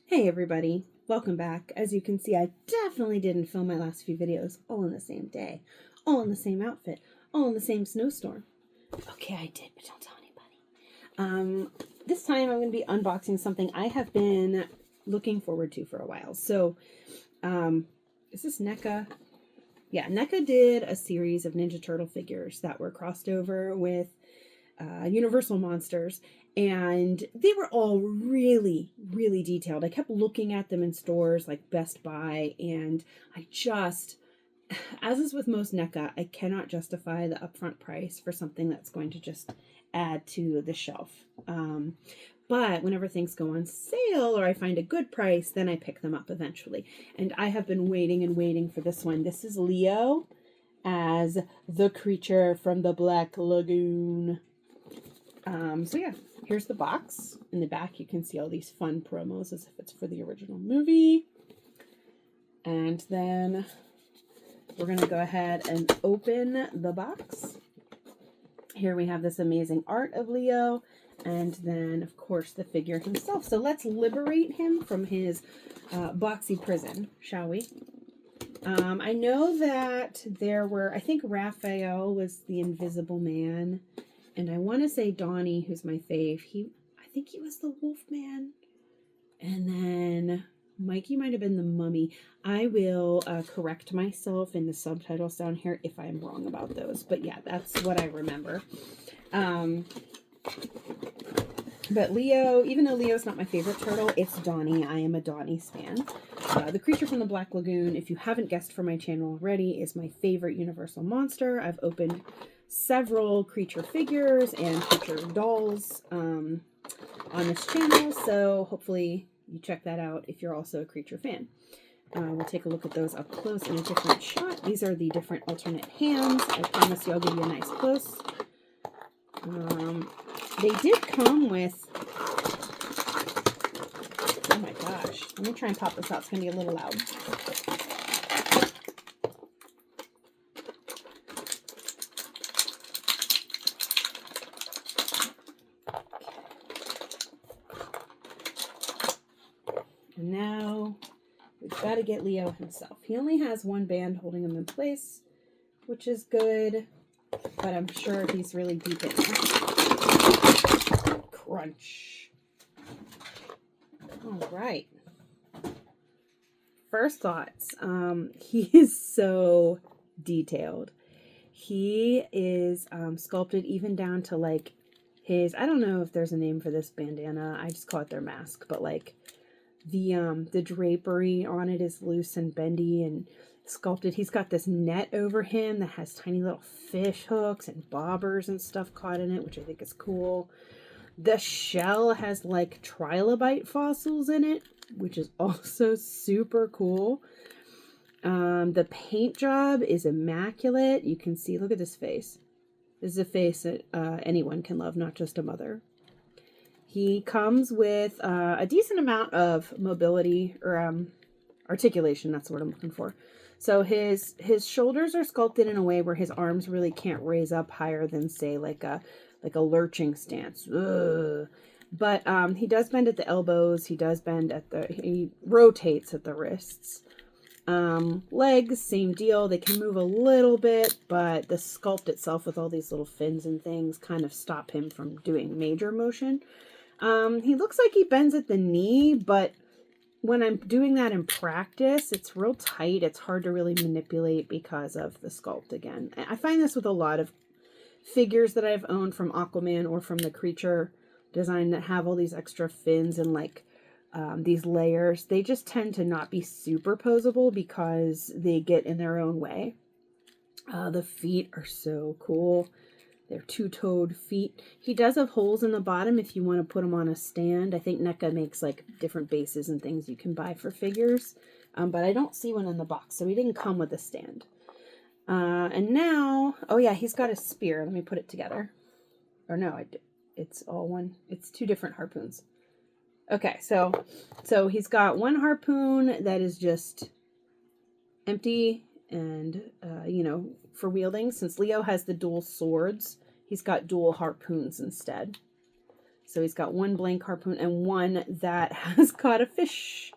Hey everybody, welcome back. As you can see, I definitely didn't film my last few videos all in the same day, all in the same outfit, all in the same snowstorm. Okay, I did, but don't tell anybody. This time I'm going to be unboxing something I have been looking forward to for a while. So, is this NECA? Yeah, NECA did a series of Ninja Turtle figures that were crossed over with Universal Monsters, and they were all really, really detailed. I kept looking at them in stores like Best Buy, and as is with most NECA, I cannot justify the upfront price for something that's going to just add to the shelf. But whenever things go on sale or I find a good price, then I pick them up eventually. And I have been waiting and waiting for this one. This is Leo as the creature from the Black Lagoon. So yeah, here's the box. In the back, you can see all these fun promos as if it's for the original movie. And then we're going to go ahead and open the box. Here we have this amazing art of Leo. And then, of course, the figure himself. So let's liberate him from his boxy prison, shall we? I know that I think Raphael was the Invisible Man. And I want to say Donnie, who's my fave, I think he was the Wolf Man. And then Mikey might have been the Mummy. I will correct myself in the subtitles down here if I'm wrong about those. But yeah, that's what I remember. But Leo, even though Leo's not my favorite turtle, it's Donnie. I am a Donnie stan. The creature from the Black Lagoon, if you haven't guessed from my channel already, is my favorite Universal monster. I've opened several creature figures and creature dolls on this channel, so hopefully you check that out if you're also a creature fan. We'll take a look at those up close in a different shot. These are the different alternate hands. I promise you I'll give you a nice close. They did come with, oh my gosh, let me try and pop this out. It's going to be a little loud. And now we've got to get Leo himself. He only has one band holding him in place, which is good, but I'm sure he's really deep in there. Crunch. All right. First thoughts. He is so detailed. He is sculpted even down to like his, I don't know if there's a name for this bandana. I just call it their mask, but like the drapery on it is loose and bendy and sculpted. He's got this net over him that has tiny little fish hooks and bobbers and stuff caught in it, which I think is cool. The shell has like trilobite fossils in it, which is also super cool. The paint job is immaculate. You can see, look at this face. This is a face that anyone can love, not just a mother. He comes with a decent amount of mobility or articulation. That's what I'm looking for. So his shoulders are sculpted in a way where his arms really can't raise up higher than, say, like a lurching stance. Ugh. But he does bend at the elbows. He rotates at the wrists. Legs, same deal. They can move a little bit, but the sculpt itself with all these little fins and things kind of stop him from doing major motion. He looks like he bends at the knee, but when I'm doing that in practice, it's real tight. It's hard to really manipulate because of the sculpt again. I find this with a lot of figures that I've owned from Aquaman or from the creature design that have all these extra fins and like these layers. They just tend to not be super posable because they get in their own way. The feet are so cool. They're two-toed feet. He does have holes in the bottom if you want to put them on a stand. I think NECA makes like different bases and things you can buy for figures. But I don't see one in the box, so he didn't come with a stand. And now, oh yeah, he's got a spear. Let me put it together. Or no, it's all one. It's two different harpoons. Okay, so he's got one harpoon that is just empty and, for wielding. Since Leo has the dual swords, he's got dual harpoons instead. So he's got one blank harpoon and one that has got a fish.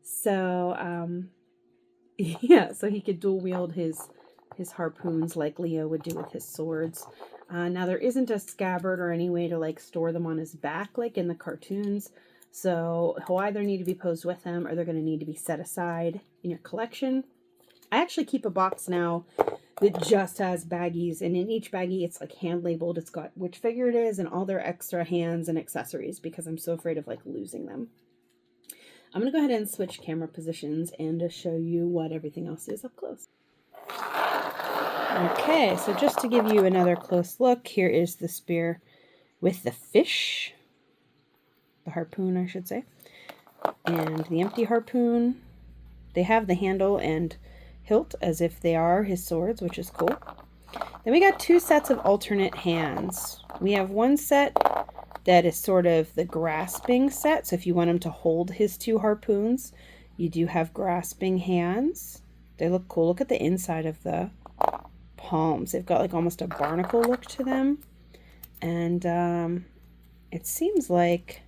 So, yeah, so he could dual wield his harpoons like Leo would do with his swords. Now there isn't a scabbard or any way to like store them on his back like in the cartoons. So he'll either need to be posed with him or they're going to need to be set aside in your collection. I actually keep a box now that just has baggies, and in each baggie it's like hand labeled. It's got which figure it is and all their extra hands and accessories because I'm so afraid of like losing them. I'm going to go ahead and switch camera positions and to show you what everything else is up close. Okay, so just to give you another close look, here is the spear with the fish. The harpoon, I should say. And the empty harpoon. They have the handle and hilt as if they are his swords, which is cool. Then we got two sets of alternate hands. We have one set that is sort of the grasping set. So if you want him to hold his two harpoons, you do have grasping hands. They look cool. Look at the inside of the palms. They've got like almost a barnacle look to them. And it seems like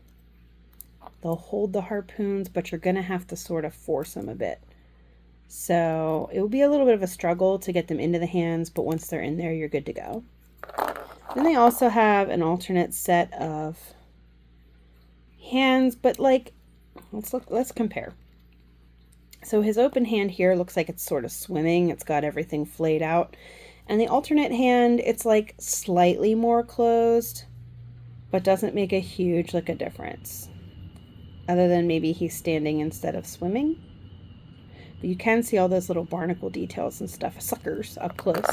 they'll hold the harpoons, but you're going to have to sort of force them a bit. So it will be a little bit of a struggle to get them into the hands, but once they're in there, you're good to go. Then they also have an alternate set of hands, but like, let's compare. So his open hand here looks like it's sort of swimming. It's got everything flayed out. And the alternate hand, it's like slightly more closed, but doesn't make a huge a difference. Other than maybe he's standing instead of swimming. But you can see all those little barnacle details and stuff, suckers, up close.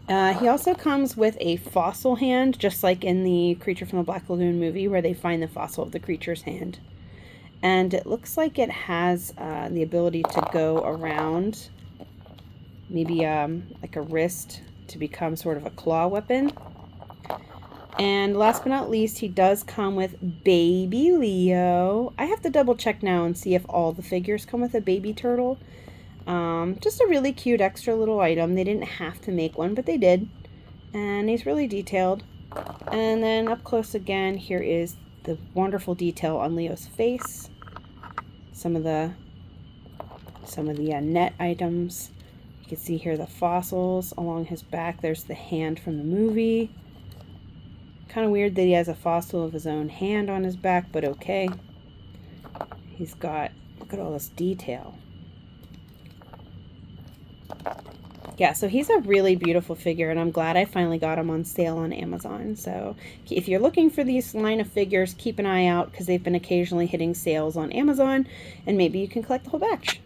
He also comes with a fossil hand, just like in the Creature from the Black Lagoon movie where they find the fossil of the creature's hand. And it looks like it has the ability to go around, maybe like a wrist to become sort of a claw weapon. And last but not least, he does come with Baby Leo. I have to double check now and see if all the figures come with a baby turtle. Just a really cute extra little item. They didn't have to make one, but they did. And he's really detailed. And then up close again, here is the wonderful detail on Leo's face. Some of the net items. You can see here the fossils along his back. There's the hand from the movie. Kind of weird that he has a fossil of his own hand on his back, but okay. He's got, look at all this detail. Yeah, so he's a really beautiful figure, and I'm glad I finally got him on sale on Amazon. So if you're looking for these line of figures, keep an eye out because they've been occasionally hitting sales on Amazon, and maybe you can collect the whole batch.